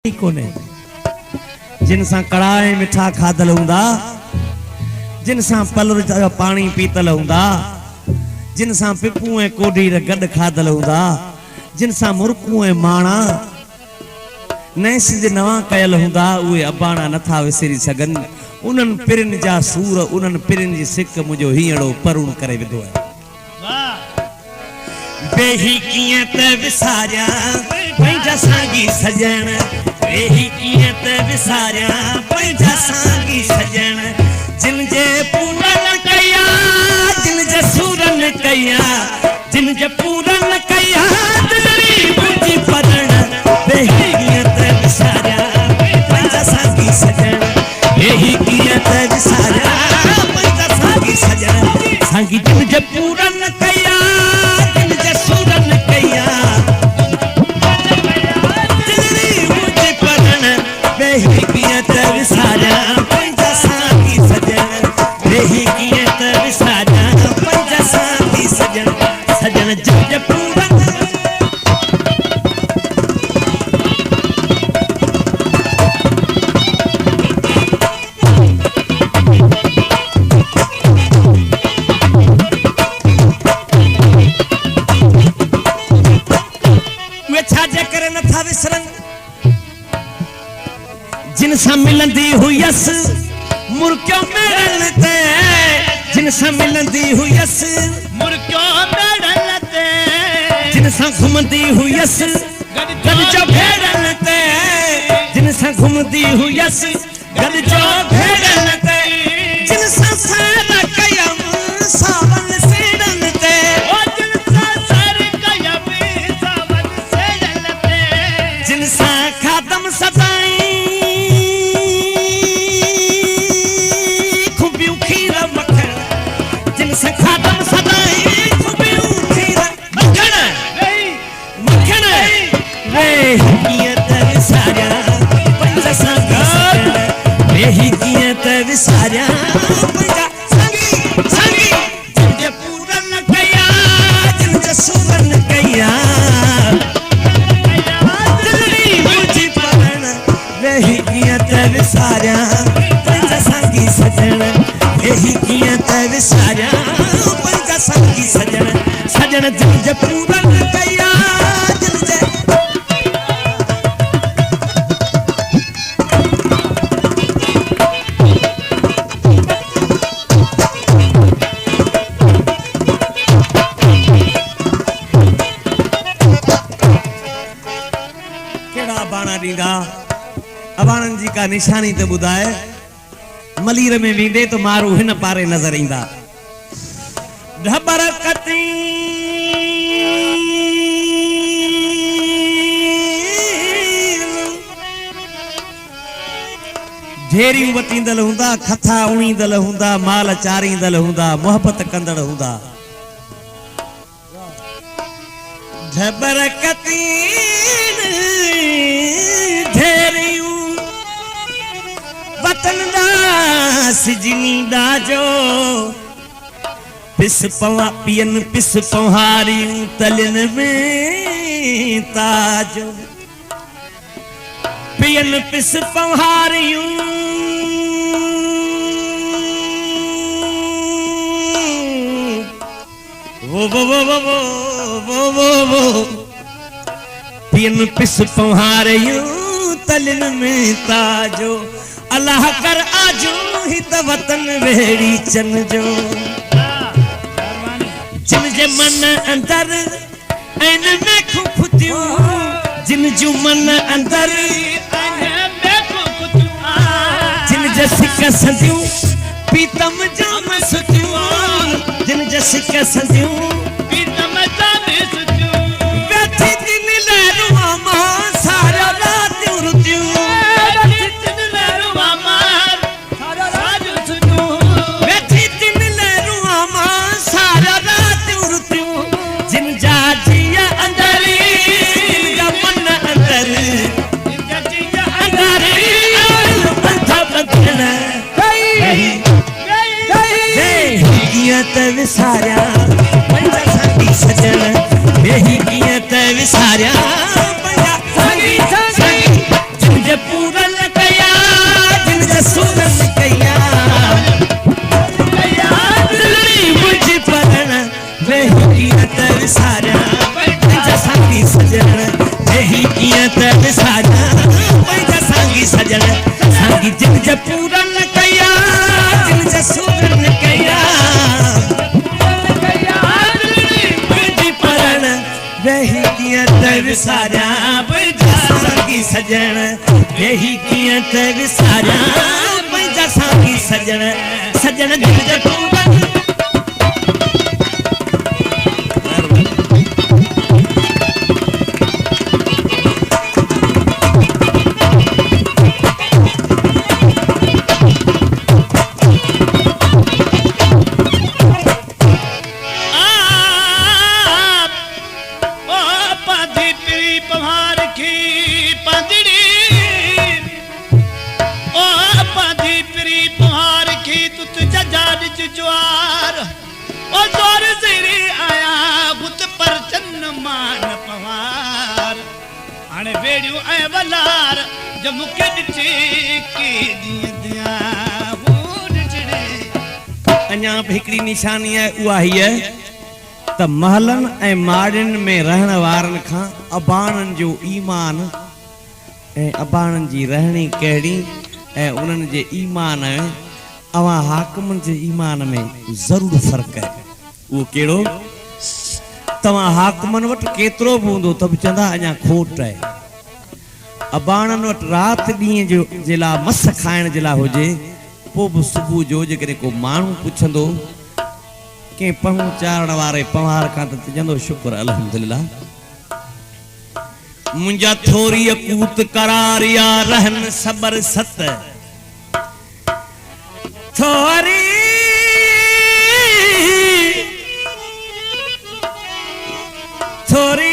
कोने जिन सां कड़ाए मिठा खाधल हुंदा, जिन सां पलर जो पानी पीतल हुंदा, जिन सां पिपू ऐं कोडी गड खाधल हुंदा, जिन सां मुर्कू ऐं माणा नैस जे नवा कयल हुंदा, उहे अबाणा नथा विसरी सघन। उन्हनि पिरनि जा सूर, उन्हनि पिरनि जी सिक मुंहिंजो हीअड़ो परुण करे विधो आहे। बेही कीअं त विसारिया पंहिंजा साॻी सजण, बेही कीअं त विसारिया पंहिंजा साॻी सजण, जिन जे पूरन कया, जिन जे सूरन कया, जिन जे पूरन कया दिलड़ी मुंहिंजी परण। बेही कीअं त विसारिया पंहिंजा साॻी सजण, बेही कीअं त विसारिया पंहिंजा साॻी सजण, साॻी जिन जे पूरन कया, जिन जे सूरन कया, दिलड़ी मुंहिंजी परण। बेही कीअं त विसारिया पंहिंजा साॻी सजण, बेही कीअं त विसारिया पंहिंजा साॻी सजण, सजण जिन जे पूरन। जिन सां मिलंदी हुयस मुर्क्यो मेड़न ते, जिन सां मिलंदी हुयस मुर्क्यो मेड़न ते, जिन सां घुमंदी हुयस गड जो भेड़न ते, जिन सां घुमंदी हुयस गड जो भेड़न ते, जिन सां सैर कयम सावन सेड़न ते, जिन सां सैर कयम सावन सेड़न ते, जिन सां खादम सदाई खादम सदाई खुबियूं खीर मखण मखण। बेही कीअं त विसारिया पंहिंजा साॻी सजण, बेही कीअं त विसारिया पंहिंजा साॻी साॻी, जिन जे पूरन कया, जिन जे सूरन कया, दिलड़ी मुंहिंजी परण। बेही कीअं त विसारिया पंहिंजा साॻी सजण, बेही कीअं त विसारिया पंहिंजा साॻी सजण, सजण जिन जे पूरन कया, जिन जे केड़ा बाणा ॾींदा। अबाणनि जी का निशानी त ॿुधाए। मलीर में वेंदे तो मारू हिन पारे नजर ईंदा। ढबर कती ढेरियूं वटींदल हुंदा, खथा उणींदल हुंदा, माल चारींदल हुंदा, मोहब्बत कंदड़ हुंदा। ढबर कती ढेरियूं वतन सिजनी डाजो, पिस पवा पियन पिस पहारियूं तलन में ताजो, पियन पिस पहारियूं वो वो वो वो वो वो वो, पियन पिस पहारियूं तलन में ताजो, अल्लाह कर आजो ही त वतन वेड़ी चन जो, जिन जे मन अंदर ऐन में खुफतियूं, जिन जो मन अंदर ऐन में खुफतियूं, जिन जे सिक संदियूं पीतम जाम सुतियूं, जिन जे सिक संदियूं पीतम जाम सुतियूं, बैठी दिन लहरुआ मां सारा रात रुतियूं, विसारिया सजण सांगी जिन जे पूरन कया जिन जे सूरन कया पंहिंजी परण वेही कीअं त विसारियां पंहिंजा सांगी सजण वेही कीअं त विसारियां पंहिंजा सांगी सजण सजण जिन जे पूरन अञा हिकिड़ी निशानी है उहा हीअ त महलनि ऐं माड़ियुनि में रहण वारनि खां अबाणनि जो ईमान ऐं अबाणनि जी रहणी कहिड़ी ऐं उन्हनि जे ईमान अवां हाकिमनि जे ईमान में ज़रूरु फ़र्क़ु आहे उहो कहिड़ो तव्हां हाकिमनि वटि केतिरो बि हूंदो त बि चवंदा अञा खोट आहे अबाणनि वटि राति ॾींहं जो जे लाइ मस खाइण जे लाइ हुजे पोइ बि सुबुह जो जेकॾहिं को माण्हू पुछंदो कंहिं पहुं चारण वारे पवार खां त चवंदो शुक्र अल्हम्दुलिल्लाह मुंहिंजा थोरी कूत करार या रहन सबर सत थोरी थोरी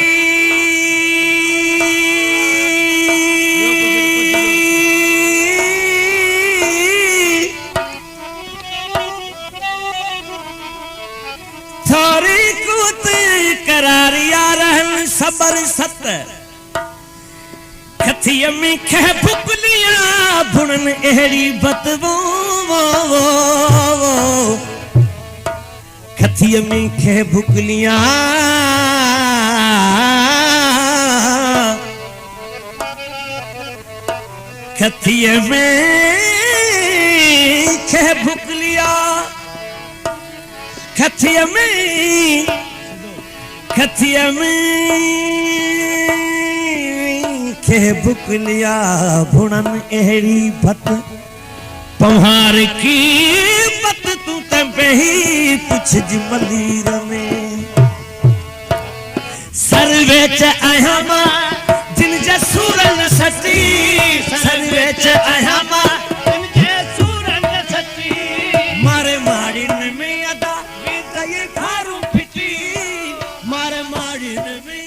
सबर सत खथिय में खह फुकलियां भुणन अहिड़ी बतवो खथिय में खह फुकलियां खथिय में खह फुकलियां खथिय में खथिया में खे बुकलिया भुणन अहिड़ी भत पहाड़ की बत तू तही पुछ मलीर में सरवेच आया मां जिन जे सूरन सची सरवेच आया मां जिन जे सूरन सची मारे माड़िन में अदा वे खारू फिटी मारे माड़िन में